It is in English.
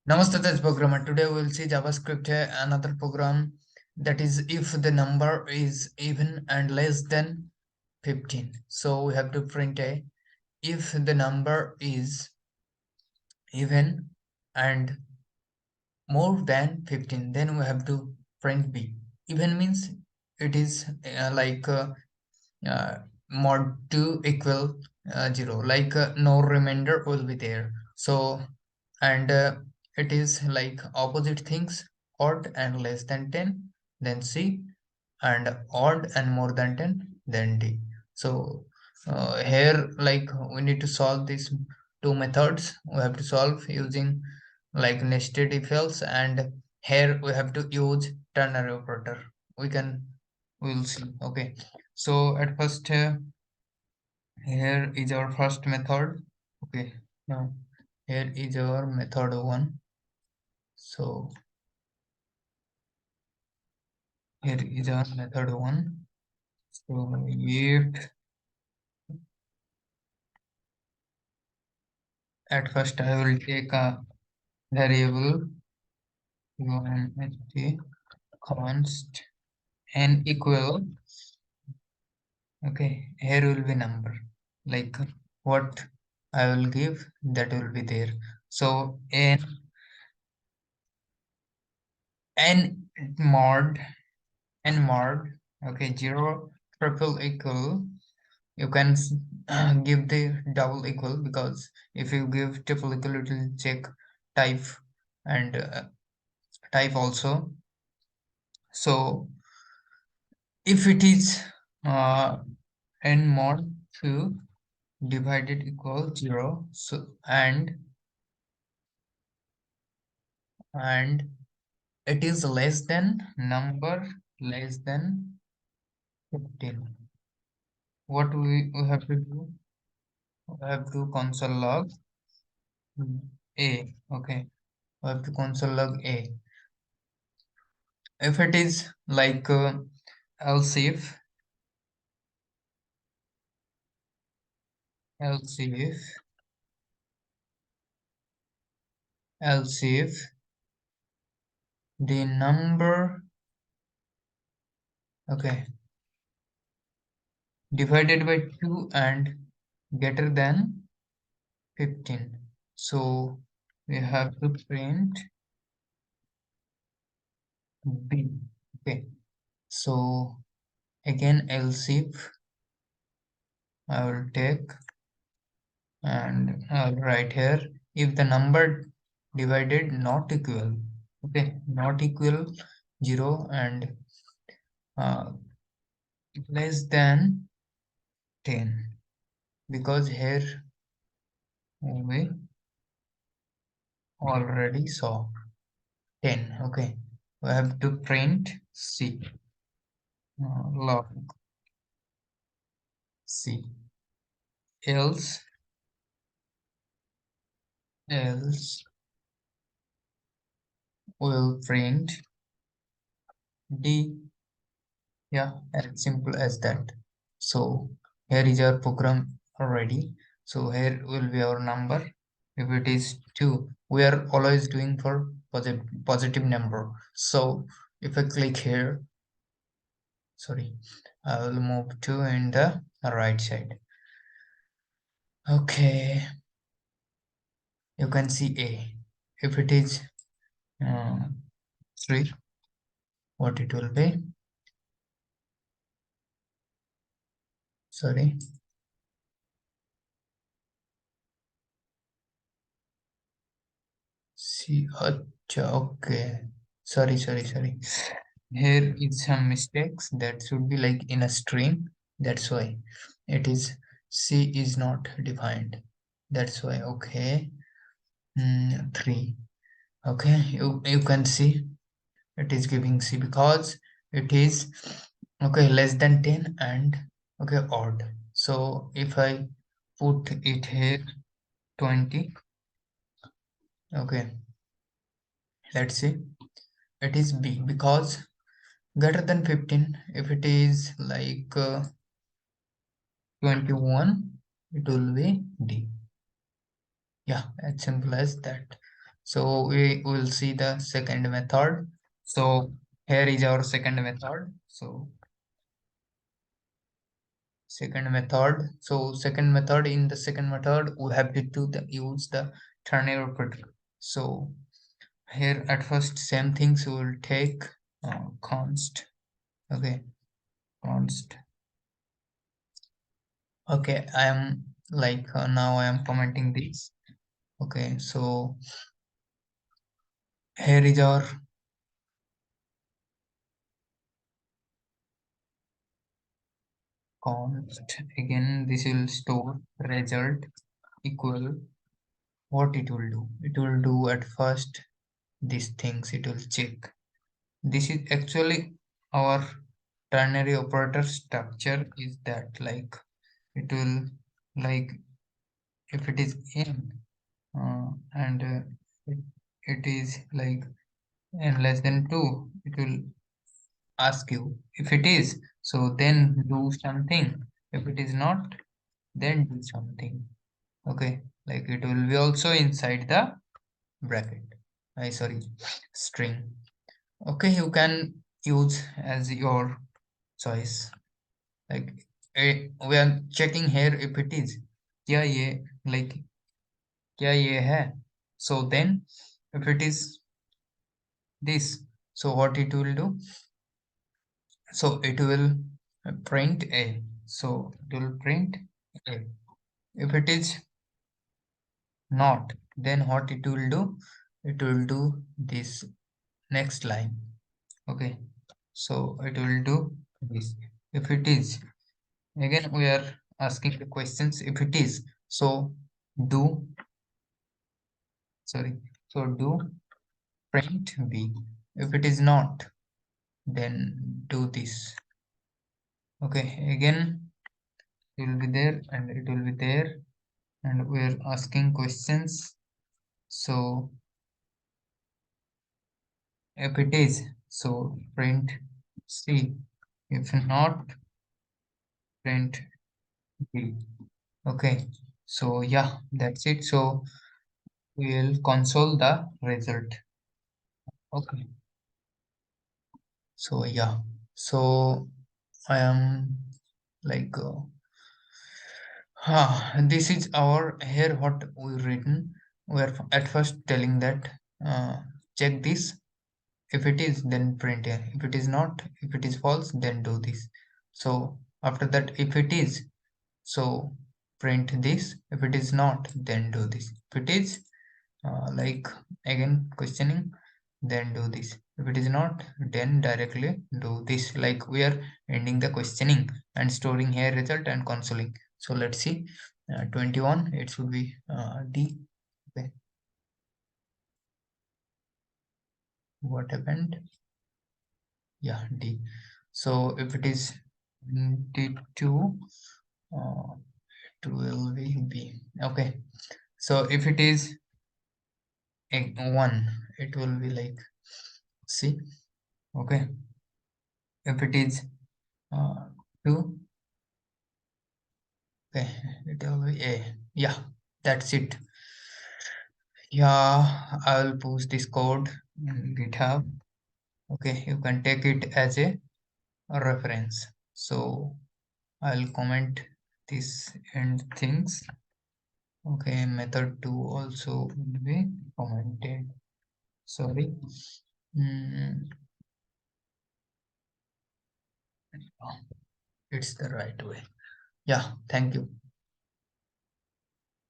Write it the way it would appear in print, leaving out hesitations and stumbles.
Namaste, tezprogrammer. Today we will see JavaScript, another program that is if the number is even and less than 15. So we have to print a if the number is even and more than 15, then we have to print b. Even means it is uh, mod 2 equal 0, no remainder will be there. So and it is like opposite things, odd and less than 10, then c, and odd and more than 10, then d. So here we need to solve these two methods. We have to solve using like nested if else, and here we have to use ternary operator. We'll see. Okay, so at first here is our first method. Okay, now here is our method 1. So here is our method 1. So if at first I will take a variable UMHT const n equal, okay, here will be number, like what I will give, that will be there. So n mod mod, okay, 0 triple equal, you can give the double equal, because if you give triple equal it will check type and type also. So if it is uh, n mod 2 divided equal 0, so and it is less than number less than 15, what we have to do, we have to console log a. Okay, we have to console log a. If it is else if else if the number, okay, divided by 2 and greater than 15, so we have to print b. Okay, so again else if I will take and I'll write here, if the number divided not equal, okay, not equal 0 and uh, less than 10, because here we already saw 10. Okay, we have to print c, log c, else we'll print d. Yeah, as simple as that. So here is our program already. So here will be our number. If it is 2, we are always doing for positive number. So if I click here, sorry, I will move 2 in the right side. Okay, you can see a. If it is uh, 3, what it will be? Sorry. See, okay. Sorry. Here is some mistakes, that should be like in a string. That's why it is C is not defined. That's why. Okay. 3. Okay. You can see it is giving C because it is okay less than 10 and okay odd. So if I put it here 20, okay, let's see, it is B because greater than 15. If it is 21, it will be D. Yeah, as simple as that. So we will see the second method. So here is our second method. So second method. So second method, in the second method we have to use the ternary operator. So here at first same things we will take const. Okay, const. Okay, I am like now I am commenting this. Okay, so here is our const. Again, this will store result equal. What it will do? It will do at first these things. It will check. This is actually our ternary operator structure. Is that like it will like if it is in and it, it is like n less than 2, it will ask you if it is, so then do something. If it is not, then do something. Okay, like it will be also inside the bracket. I sorry, string. Okay, you can use as your choice. Like we are checking here if it is क्या ये like क्या ये है. So then if it is this, so what it will do, so it will print a, so it will print a. If it is not, then what it will do, it will do this next line. Okay, so it will do this. If it is, again we are asking the questions. If it is, so do, sorry, so do print b. If it is not, then do this. Okay, again it will be there and it will be there, and we are asking questions. So if it is, so print c. If not, print b. Okay, so yeah, that's it. So we'll console the result. Okay, so yeah, so I am like this is our here what we written. We are at first telling that check this. If it is, then print here. If it is not, if it is false, then do this. So after that, if it is, so print this. If it is not, then do this. If it is, like again questioning, then do this. If it is not, then directly do this. Like we are ending the questioning and storing here result and consoling. So let's see. 21, it should be D. Okay, what happened? Yeah, D. So if it is D2, it will be B. Okay, so if it is a 1, it will be like C. Okay, if it is 2, okay, it will be A. Yeah, that's it. Yeah, I'll post this code in GitHub. Okay, you can take it as a reference. So I'll comment this and things. Okay, method 2 also will be commented. Sorry. Mm, it's the right way. Yeah, thank you.